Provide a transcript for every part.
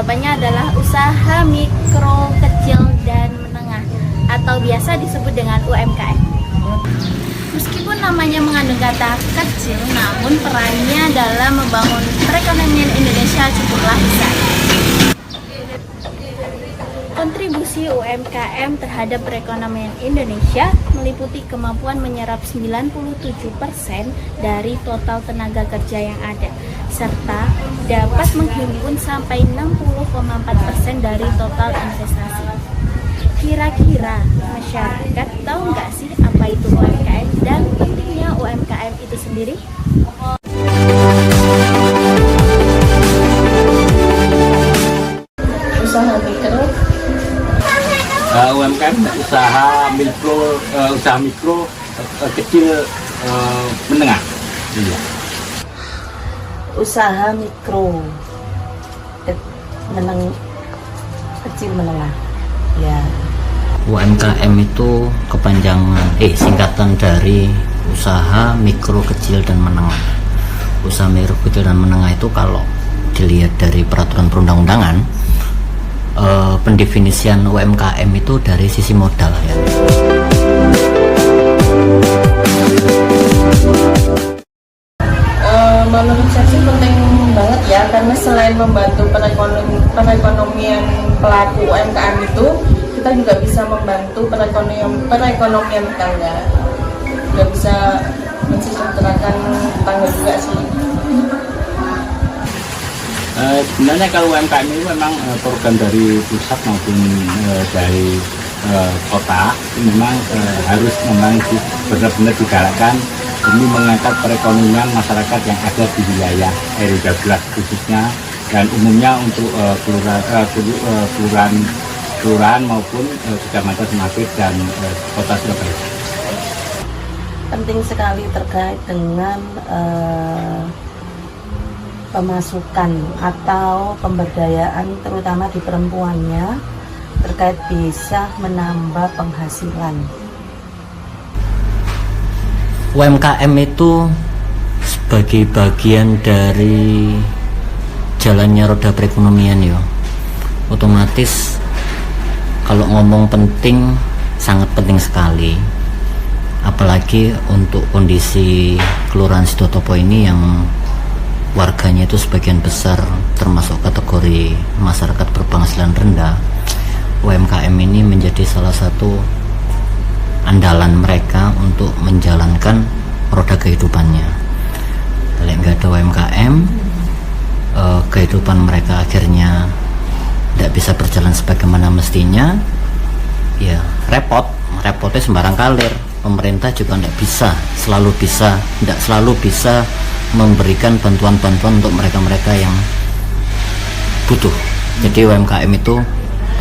jawabannya adalah usaha mikro, kecil, dan menengah atau biasa disebut dengan UMKM. Meskipun namanya mengandung kata kecil, namun perannya dalam membangun perekonomian Indonesia cukuplah besar. Kontribusi UMKM terhadap perekonomian Indonesia meliputi kemampuan menyerap 97% dari total tenaga kerja yang ada, serta dapat menghimpun sampai 60,4% dari total investasi. Kira-kira masyarakat tahu nggak sih apa itu UMKM dan pentingnya UMKM itu sendiri? Usaha mikro, UMKM usaha mikro, kecil, menengah. Iya. usaha mikro, kecil menengah. Ya. UMKM itu singkatan dari usaha mikro, kecil, dan menengah. Usaha mikro, kecil, dan menengah itu kalau dilihat dari peraturan perundang-undangan, pendefinisian UMKM itu dari sisi modal ya. Menurut saya sih penting banget ya, karena selain membantu perekonomian pelaku UMKM itu, kita juga bisa membantu perekonomian tetangga, juga bisa mensejahterakan tetangga juga sih. Sebenarnya kalau UMKM ini memang program dari pusat maupun dari kota memang harus benar-benar digalakkan demi mengangkat perekonomian masyarakat yang ada di wilayah RW12 khususnya, dan umumnya untuk kelurahan maupun kecamatan Semampir dan kota Surabaya. Penting sekali terkait dengan pemasukan atau pemberdayaan terutama di perempuannya, terkait bisa menambah penghasilan. UMKM itu sebagai bagian dari jalannya roda perekonomian ya. Otomatis kalau ngomong penting, sangat penting sekali. Apalagi untuk kondisi Kelurahan Sidotopo ini yang warganya itu sebagian besar termasuk kategori masyarakat berpenghasilan rendah. UMKM ini menjadi salah satu andalan mereka untuk menjalankan roda kehidupannya. Kalau nggak ada UMKM, kehidupan mereka akhirnya tidak bisa berjalan sebagaimana mestinya. Ya repotnya sembarang kalir. Pemerintah juga tidak selalu bisa memberikan bantuan-bantuan untuk mereka-mereka yang butuh. Jadi UMKM itu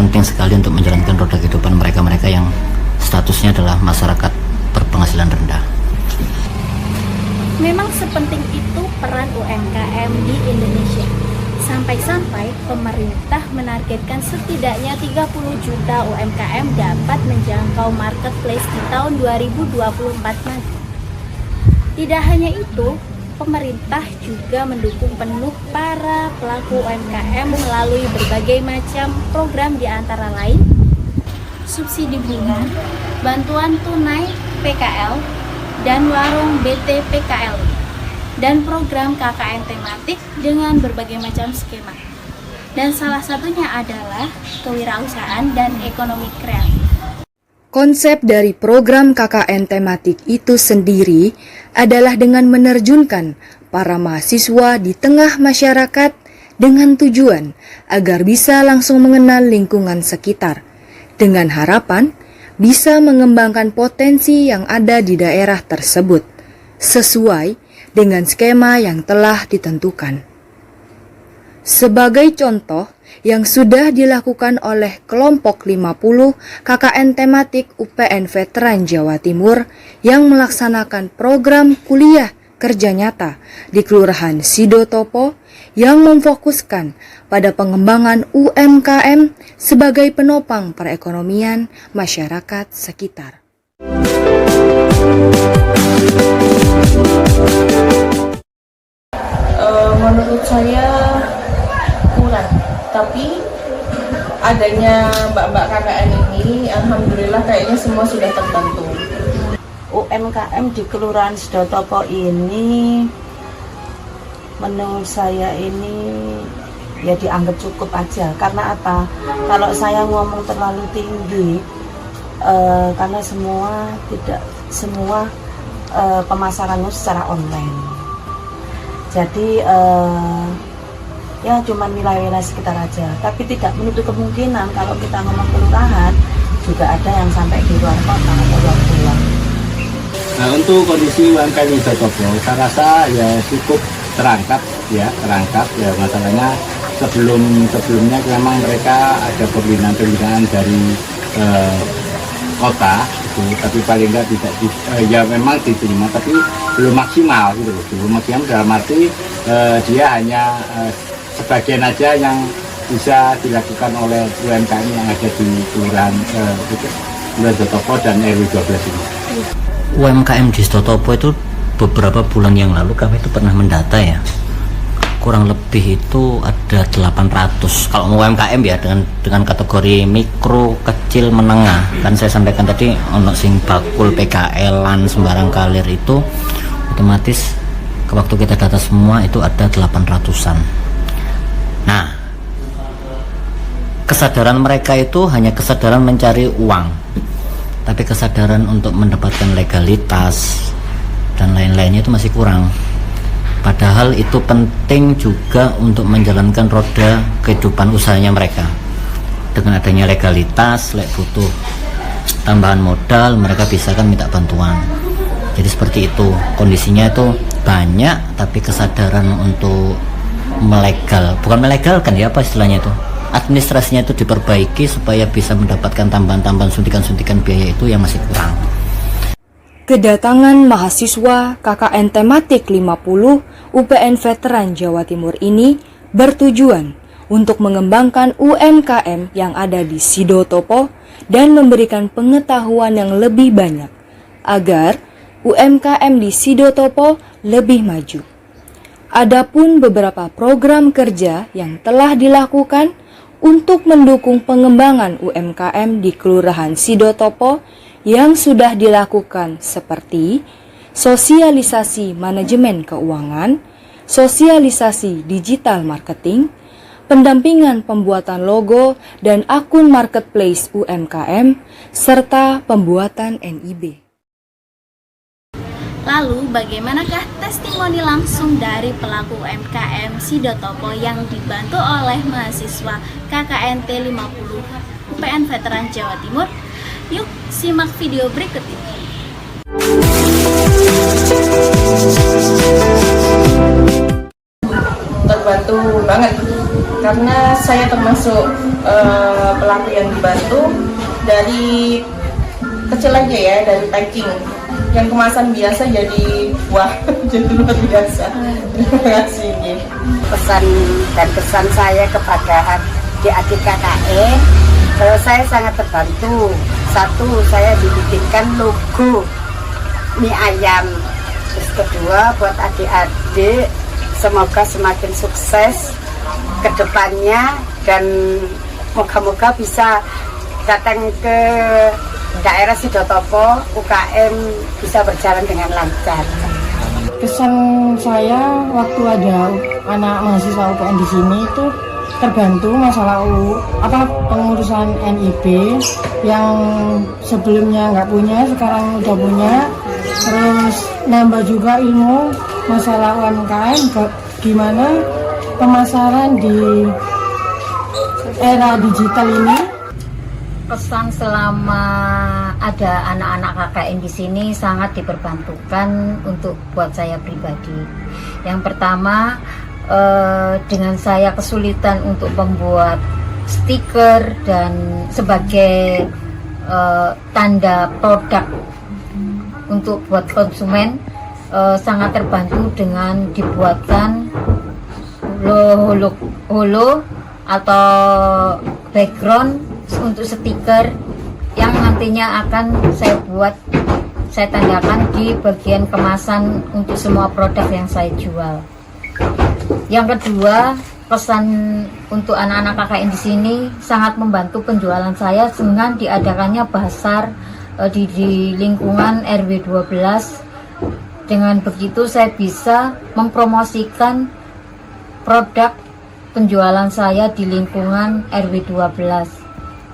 penting sekali untuk menjalankan roda kehidupan mereka-mereka yang statusnya adalah masyarakat berpenghasilan rendah. Memang sepenting itu peran UMKM di Indonesia. Sampai-sampai pemerintah menargetkan setidaknya 30 juta UMKM dapat menjangkau marketplace di tahun 2024 nanti. Tidak hanya itu, pemerintah juga mendukung penuh para pelaku UMKM melalui berbagai macam program, di antara lain subsidi bunga, bantuan tunai PKL, dan warung BTPKL, dan program KKN tematik dengan berbagai macam skema. Dan salah satunya adalah kewirausahaan dan ekonomi kreatif. Konsep dari program KKN tematik itu sendiri adalah dengan menerjunkan para mahasiswa di tengah masyarakat dengan tujuan agar bisa langsung mengenal lingkungan sekitar, dengan harapan bisa mengembangkan potensi yang ada di daerah tersebut, sesuai dengan skema yang telah ditentukan. Sebagai contoh yang sudah dilakukan oleh kelompok 50 KKN tematik UPN Veteran Jawa Timur yang melaksanakan program kuliah kerja nyata di Kelurahan Sidotopo yang memfokuskan pada pengembangan UMKM sebagai penopang perekonomian masyarakat sekitar. Menurut saya Tapi adanya mbak-mbak KKN ini, alhamdulillah kayaknya semua sudah terbantu. UMKM di Kelurahan Sidotopo ini menurut saya ini ya dianggap cukup aja. Karena apa? Kalau saya ngomong terlalu tinggi, karena tidak semua pemasaran secara online. Jadi ya cuma wilayah-wilayah sekitar aja, tapi tidak menutup kemungkinan kalau kita ngomong kelurahan juga ada yang sampai di luar kota atau luar pulau. Nah, untuk kondisi UMKM di Sidotopo, saya rasa ya cukup terangkat ya. Masalahnya sebelumnya memang mereka ada pembinaan dari kota gitu, tapi paling enggak ya memang diterima, tapi belum maksimal gitu loh. Belum maksimal dalam arti dia hanya sebagian aja yang bisa dilakukan oleh UMKM yang ada di Kelurahan Sidotopo dan RW 12 ini. UMKM di Sidotopo itu beberapa bulan yang lalu kami itu pernah mendata ya, kurang lebih itu ada 800 kalau UMKM ya, dengan kategori mikro, kecil, menengah. Kan saya sampaikan tadi ono sing bakul, PKL-an, sembarang kalir, itu otomatis waktu kita data semua itu ada 800-an. Nah, kesadaran mereka itu hanya kesadaran mencari uang, tapi kesadaran untuk mendapatkan legalitas dan lain-lainnya itu masih kurang. Padahal itu penting juga untuk menjalankan roda kehidupan usahanya mereka. Dengan adanya legalitas, butuh tambahan modal, mereka bisa kan minta bantuan. Jadi seperti itu kondisinya, itu banyak tapi kesadaran untuk bukan melegalkan ya, apa istilahnya itu, administrasinya itu diperbaiki supaya bisa mendapatkan tambahan-tambahan suntikan-suntikan biaya itu yang masih kurang. Kedatangan mahasiswa KKN tematik 50 UPN Veteran Jawa Timur ini bertujuan untuk mengembangkan UMKM yang ada di Sidotopo dan memberikan pengetahuan yang lebih banyak agar UMKM di Sidotopo lebih maju. Adapun beberapa program kerja yang telah dilakukan untuk mendukung pengembangan UMKM di Kelurahan Sidotopo yang sudah dilakukan seperti sosialisasi manajemen keuangan, sosialisasi digital marketing, pendampingan pembuatan logo dan akun marketplace UMKM, serta pembuatan NIB. Lalu bagaimanakah testimoni langsung dari pelaku UMKM Sidotopo yang dibantu oleh mahasiswa KKN T50 UPN Veteran Jawa Timur? Yuk simak video berikut ini. Terbantu banget karena saya termasuk pelaku yang dibantu dari kecil aja ya, dari packing yang kemasan biasa jadi wah jadi luar biasa. Terima kasih. Pesan dan kesan saya kepada adik-adik KKN, kalau saya sangat terbantu. Satu, saya dibikinkan logo mie ayam. Terus kedua, buat adik-adik semoga semakin sukses ke depannya dan moga-moga bisa datang ke daerah Sidotopo, UKM bisa berjalan dengan lancar. Kesan saya waktu ada anak mahasiswa UPN di sini itu terbantu masalah pengurusan NIB yang sebelumnya nggak punya, sekarang udah punya. Terus nambah juga ilmu masalah UMKM, gimana pemasaran di era digital ini. Pesan selama ada anak-anak KKN di sini sangat diperbantukan untuk buat saya pribadi. Yang pertama, dengan saya kesulitan untuk membuat stiker dan sebagai tanda produk untuk buat konsumen, sangat terbantu dengan dibuatkan holo atau background untuk stiker yang nantinya akan saya tandakan di bagian kemasan untuk semua produk yang saya jual. Yang kedua, pesan untuk anak-anak KKN di sini sangat membantu penjualan saya dengan diadakannya pasar di lingkungan RW 12. Dengan begitu saya bisa mempromosikan produk penjualan saya di lingkungan RW 12.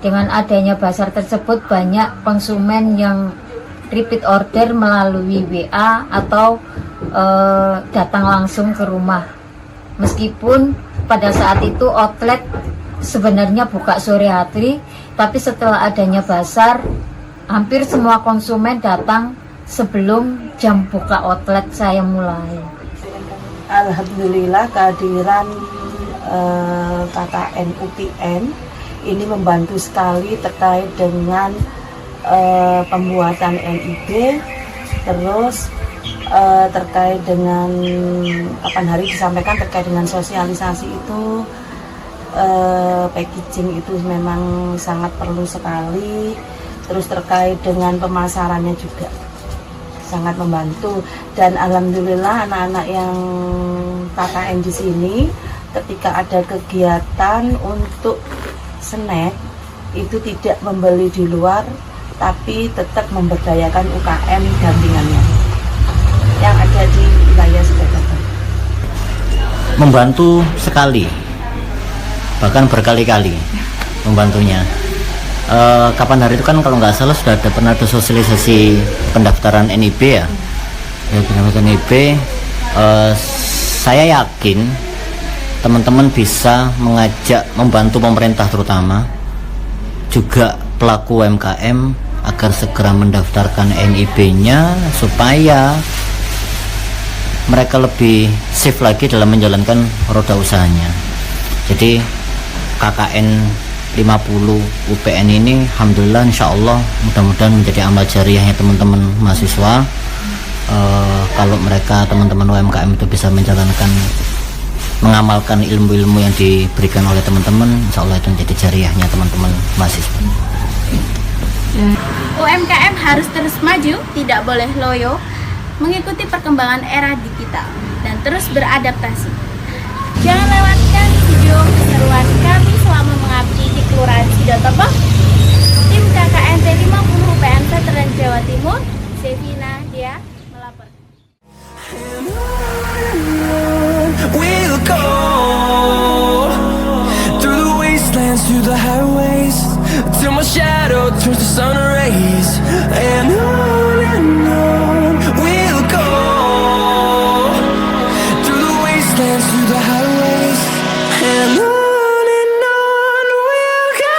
Dengan adanya pasar tersebut, banyak konsumen yang repeat order melalui WA atau datang langsung ke rumah. Meskipun pada saat itu outlet sebenarnya buka sore hari, tapi setelah adanya pasar, hampir semua konsumen datang sebelum jam buka outlet saya mulai. Alhamdulillah kehadiran KKN UPN ini membantu sekali terkait dengan pembuatan NIB, terus terkait dengan kapan hari disampaikan terkait dengan sosialisasi itu, packaging itu memang sangat perlu sekali, terus terkait dengan pemasarannya juga sangat membantu. Dan alhamdulillah anak-anak yang KKN di sini ketika ada kegiatan untuk snack itu tidak membeli di luar, tapi tetap memberdayakan UKM dampingannya yang ada di wilayah Sukabumi. Membantu sekali, bahkan berkali-kali membantunya. Kapan hari itu kan kalau nggak salah sudah pernah ada sosialisasi pendaftaran NIB ya, pendaftaran NIB. Saya yakin teman-teman bisa mengajak, membantu pemerintah terutama juga pelaku UMKM agar segera mendaftarkan NIB-nya supaya mereka lebih safe lagi dalam menjalankan roda usahanya. Jadi KKN 50 UPN ini alhamdulillah insyaallah mudah-mudahan menjadi amal jariahnya teman-teman mahasiswa. Kalau mereka teman-teman UMKM itu bisa mengamalkan ilmu-ilmu yang diberikan oleh teman-teman, insya Allah itu menjadi jariahnya teman-teman mahasiswa. UMKM harus terus maju, tidak boleh loyo, mengikuti perkembangan era digital, dan terus beradaptasi. Jangan lewatkan video keseruan kami selama mengabdi di Kelurahan Sidotopo. Tim KKN T50 UPN Veteran Jawa Timur, Sevina Dia melaporkan. We'll go through the wastelands, through the highways, till my shadow turns to sun rays. And on we'll go through the wastelands, through the highways, and on we'll go.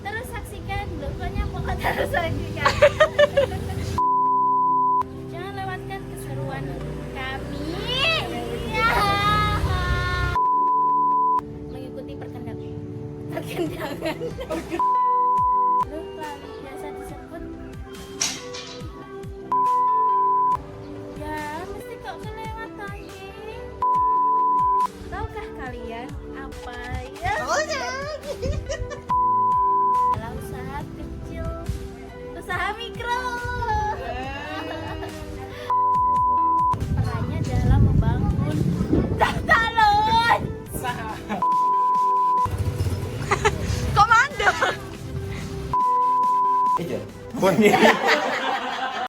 Terus saksikan, pokoknya terus saksikan. Jangan lewatkan keseruan kami. Ya. Mengikuti perkendangan. Lupa biasa disebut. Ya, mesti kok kelewat lagi. Tahukah kalian apa ya? Adalah usaha kecil, usaha mikro. Perannya dalam membangun talon. Komando. Itu.